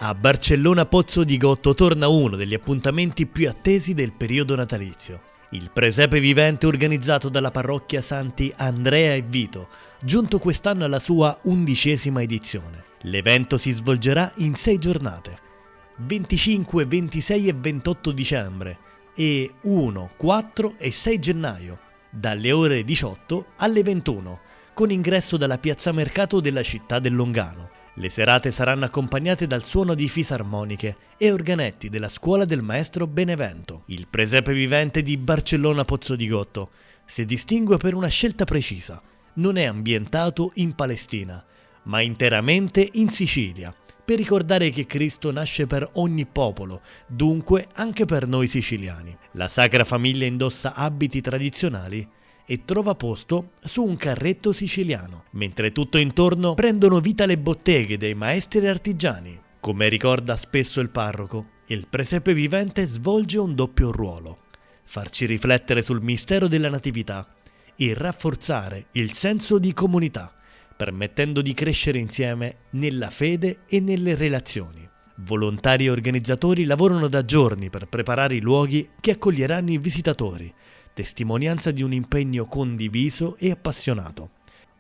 A Barcellona Pozzo di Gotto torna uno degli appuntamenti più attesi del periodo natalizio. Il presepe vivente organizzato dalla parrocchia Santi Andrea e Vito, giunto quest'anno alla sua 11ª edizione. L'evento si svolgerà in 6 giornate, 25, 26 e 28 dicembre e 1, 4 e 6 gennaio, dalle ore 18 alle 21, con ingresso dalla piazza mercato della città del Longano. Le serate saranno accompagnate dal suono di fisarmoniche e organetti della scuola del maestro Benevento. Il presepe vivente di Barcellona Pozzo di Gotto si distingue per una scelta precisa. Non è ambientato in Palestina, ma interamente in Sicilia, per ricordare che Cristo nasce per ogni popolo, dunque anche per noi siciliani. La Sacra Famiglia indossa abiti tradizionali e trova posto su un carretto siciliano, mentre tutto intorno prendono vita le botteghe dei maestri artigiani. Come ricorda spesso il parroco, il presepe vivente svolge un doppio ruolo: farci riflettere sul mistero della Natività e rafforzare il senso di comunità, permettendo di crescere insieme nella fede e nelle relazioni. Volontari e organizzatori lavorano da giorni per preparare i luoghi che accoglieranno i visitatori, testimonianza di un impegno condiviso e appassionato.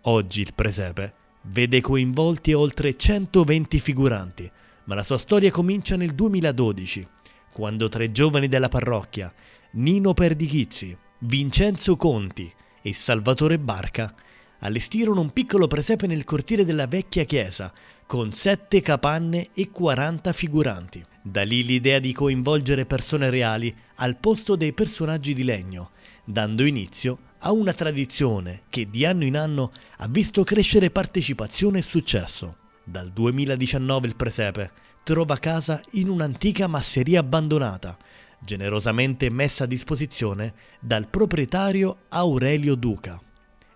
Oggi il presepe vede coinvolti oltre 120 figuranti, ma la sua storia comincia nel 2012, quando 3 giovani della parrocchia, Nino Perdichizzi, Vincenzo Conti e Salvatore Barca, allestirono un piccolo presepe nel cortile della vecchia chiesa, con 7 capanne e 40 figuranti. Da lì l'idea di coinvolgere persone reali al posto dei personaggi di legno, dando inizio a una tradizione che di anno in anno ha visto crescere partecipazione e successo. Dal 2019 il presepe trova casa in un'antica masseria abbandonata, generosamente messa a disposizione dal proprietario Aurelio Duca.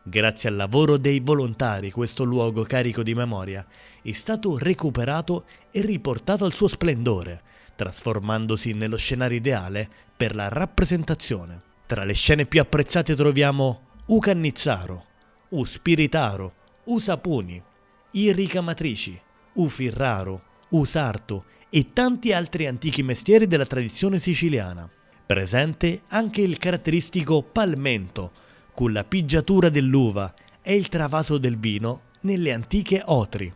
Grazie al lavoro dei volontari, questo luogo carico di memoria è stato recuperato e riportato al suo splendore, trasformandosi nello scenario ideale per la rappresentazione. Tra le scene più apprezzate troviamo U Cannizzaro, U Spiritaro, U Sapuni, I Ricamatrici, U Firraro, U Sarto e tanti altri antichi mestieri della tradizione siciliana. Presente anche il caratteristico palmento, con la pigiatura dell'uva e il travaso del vino nelle antiche otri,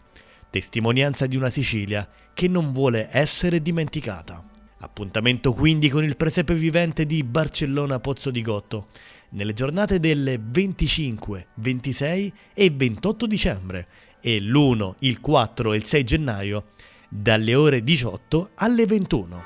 testimonianza di una Sicilia che non vuole essere dimenticata. Appuntamento quindi con il presepe vivente di Barcellona Pozzo di Gotto, nelle giornate del 25, 26 e 28 dicembre e l'1, il 4 e il 6 gennaio, dalle ore 18 alle 21.